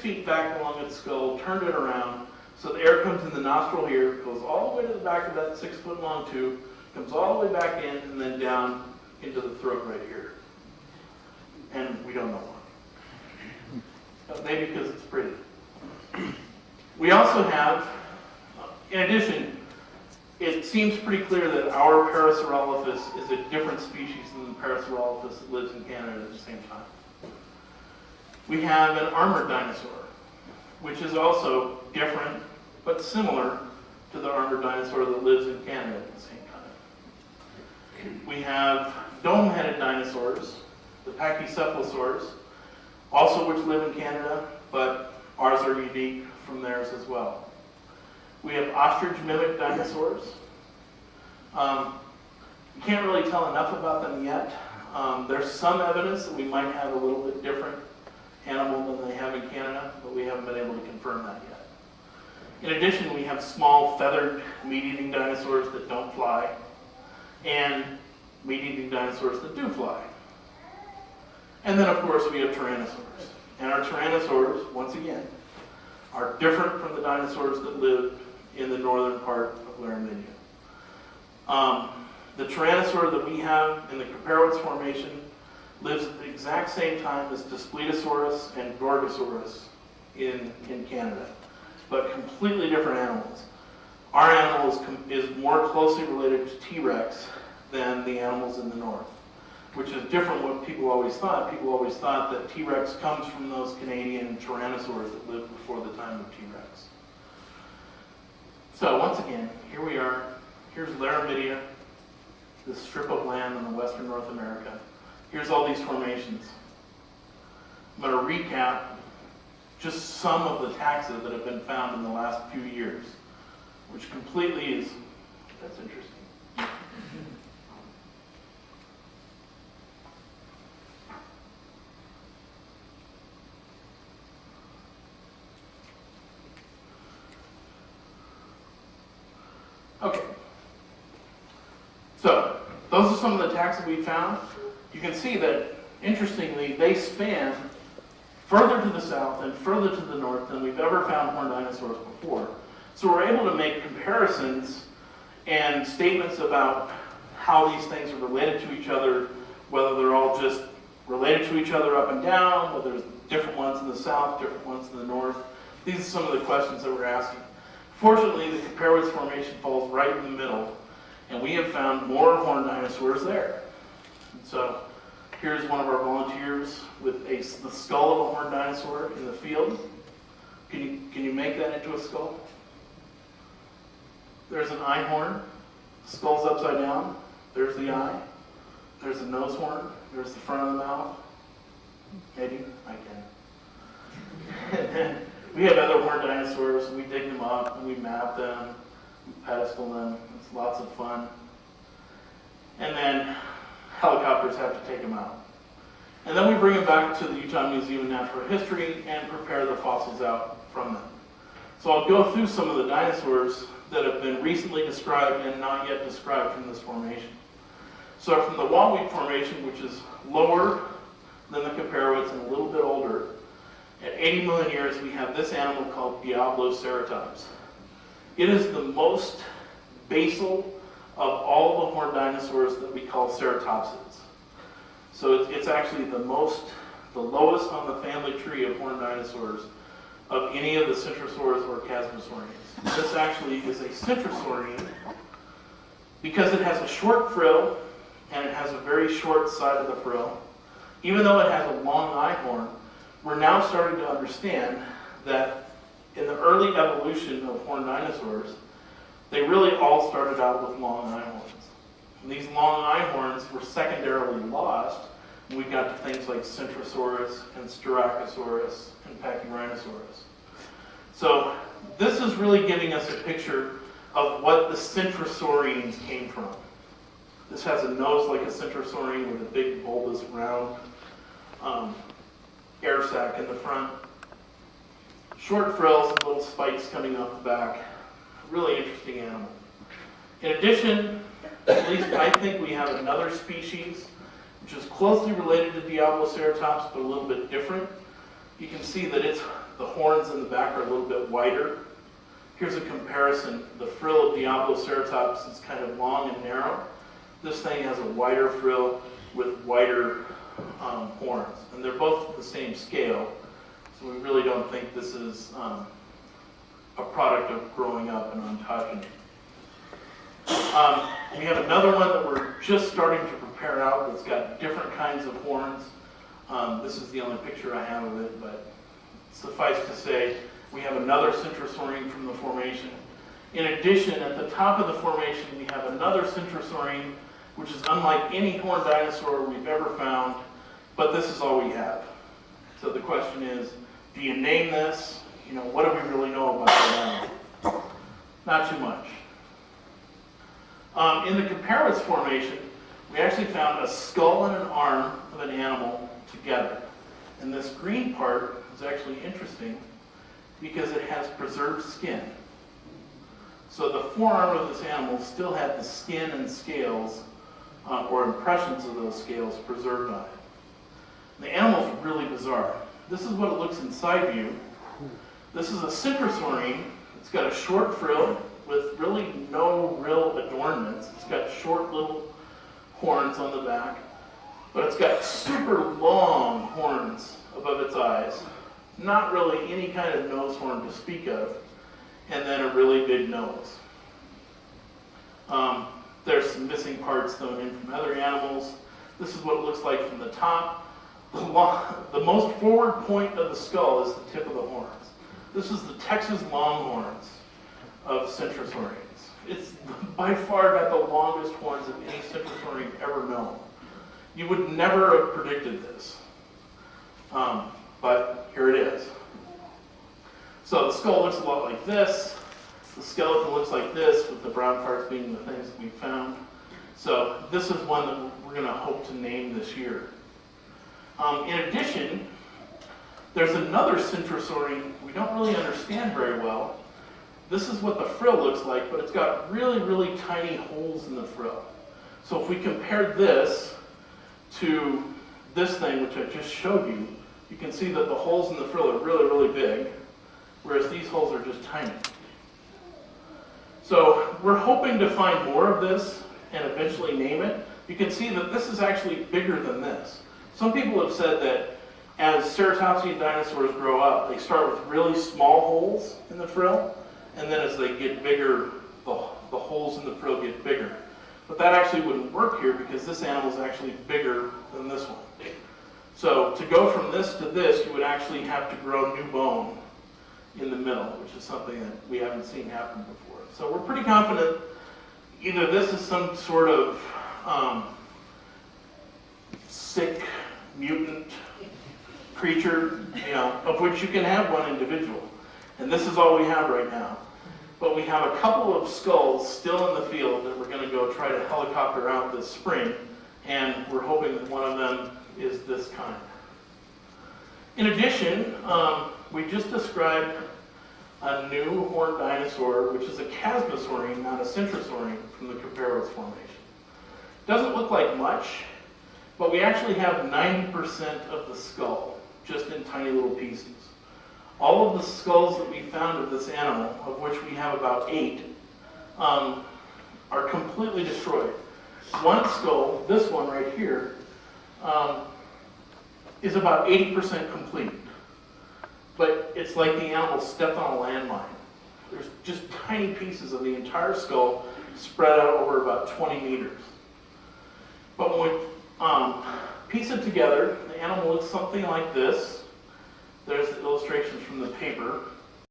feet back along its skull, turned it around, so the air comes in the nostril here, goes all the way to the back of that 6-foot long tube, comes all the way back in, and then down into the throat right here. And we don't know why. Maybe because it's pretty. We also have, in addition, it seems pretty clear that our Parasaurolophus is a different species than the Parasaurolophus that lives in Canada at the same time. We have an armored dinosaur, which is also different but similar to the armored dinosaur that lives in Canada at the same time. We have dome-headed dinosaurs, the Pachycephalosaurs, also which live in Canada, but ours are unique from theirs as well. We have ostrich-mimic dinosaurs. You can't really tell enough about them yet. There's some evidence that we might have a little bit different animal than they have in Canada, but we haven't been able to confirm that yet. In addition, we have small feathered meat-eating dinosaurs that don't fly, and meat-eating dinosaurs that do fly. And then, of course, we have tyrannosaurs. And our tyrannosaurs, once again, are different from the dinosaurs that lived in the northern part of Laramidia. The tyrannosaur that we have in the Caperowitz Formation lives at the exact same time as Daspletosaurus and Gorgosaurus in Canada, but completely different animals. Our animal is more closely related to T-Rex than the animals in the north, which is different what people always thought. People always thought that T-Rex comes from those Canadian tyrannosaurs that lived before the time of T-Rex. So once again, here we are. Here's Laramidia, this strip of land in the western North America. Here's all these formations. I'm going to recap just some of the taxa that have been found in the last few years, which completely is, that's interesting. Okay. So, those are some of the taxa we found. You can see that, interestingly, they span further to the south and further to the north than we've ever found horned dinosaurs before. So we're able to make comparisons and statements about how these things are related to each other, whether they're all just related to each other up and down, whether there's different ones in the south, different ones in the north. These are some of the questions that we're asking. Fortunately, the Caperowitz Formation falls right in the middle, and we have found more horned dinosaurs there. And so here's one of our volunteers with the skull of a horned dinosaur in the field. Can you make that into a skull? There's an eye horn. The skull's upside down. There's the eye. There's the nose horn. There's the front of the mouth. Maybe I can. And then we have other horned dinosaurs, and we dig them up, and we map them, we pedestal them. It's lots of fun. And then helicopters have to take them out. And then we bring them back to the Utah Museum of Natural History and prepare the fossils out from them. So I'll go through some of the dinosaurs that have been recently described and not yet described from this formation. So from the Wahweap Formation, which is lower than the Caperowitz and a little bit older, at 80 million years, we have this animal called Diabloceratops. It is the most basal of all the horned dinosaurs that we call ceratopsids. So it's actually the lowest on the family tree of horned dinosaurs of any of the Centrosaurs or Chasmosaurians. This actually is a Centrosaurian because it has a short frill and it has a very short side of the frill. Even though it has a long eye horn, we're now starting to understand that in the early evolution of horned dinosaurs, they really all started out with long eye horns. And these long eye horns were secondarily lost when we got to things like Centrosaurus and Styracosaurus and Pachyrhinosaurus. So this is really giving us a picture of what the Centrosaurians came from. This has a nose like a Centrosaurian with a big bulbous round air sac in the front. Short frills, little spikes coming off the back. Really interesting animal. In addition, at least I think we have another species which is closely related to Diabloceratops but a little bit different. You can see that its the horns in the back are a little bit wider. Here's a comparison. The frill of Diabloceratops is kind of long and narrow. This thing has a wider frill with wider horns. And they're both the same scale, so we really don't think this is a product of growing up in ontogeny. We have another one that we're just starting to prepare out that's got different kinds of horns. This is the only picture I have of it, but suffice to say, we have another centrosaurine from the formation. In addition, at the top of the formation, we have another centrosaurine, which is unlike any horned dinosaur we've ever found, but this is all we have. So the question is, do you name this? You know, what do we really know about that animal? Not too much. In the Comparis formation, we actually found a skull and an arm of an animal together. And this green part is actually interesting because it has preserved skin. So the forearm of this animal still had the skin and scales, or impressions of those scales, preserved on it. The animal's really bizarre. This is what it looks inside view. This is a centrosaurine. It's got a short frill with really no real adornments. It's got short little horns on the back, but it's got super long horns above its eyes. Not really any kind of nose horn to speak of, and then a really big nose. There's some missing parts thrown in from other animals. This is what it looks like from the top. The most forward point of the skull is the tip of the horns. This is the Texas Longhorns of centrosaurians. It's by far got the longest horns of any centrosaurian ever known. You would never have predicted this, but here it is. So the skull looks a lot like this. The skeleton looks like this, with the brown parts being the things that we found. So this is one that we're going to hope to name this year. In addition, there's another centrosaurine we don't really understand very well. This is what the frill looks like, but it's got really, really tiny holes in the frill. So if we compare this to this thing, which I just showed you, you can see that the holes in the frill are really, really big, whereas these holes are just tiny. So we're hoping to find more of this and eventually name it. You can see that this is actually bigger than this. Some people have said that as ceratopsian dinosaurs grow up, they start with really small holes in the frill, and then as they get bigger, the holes in the frill get bigger. But that actually wouldn't work here because this animal is actually bigger than this one. So to go from this to this, you would actually have to grow new bone in the middle, which is something that we haven't seen happen before. So we're pretty confident either this is some sort of sick mutant creature, you know, of which you can have one individual. And this is all we have right now. But we have a couple of skulls still in the field that we're going to go try to helicopter out this spring, and we're hoping that one of them is this kind. In addition, we just described a new horned dinosaur, which is a chasmosaurine, not a centrosaurine, from the Comparis formation. Doesn't look like much, but we actually have 90% of the skull, just in tiny little pieces. All of the skulls that we found of this animal, of which we have about 8, are completely destroyed. One skull, this one right here, is about 80% complete. But it's like the animal stepped on a landmine. There's just tiny pieces of the entire skull spread out over about 20 meters. But when we piece it together, the animal looks something like this. There's the illustrations from the paper.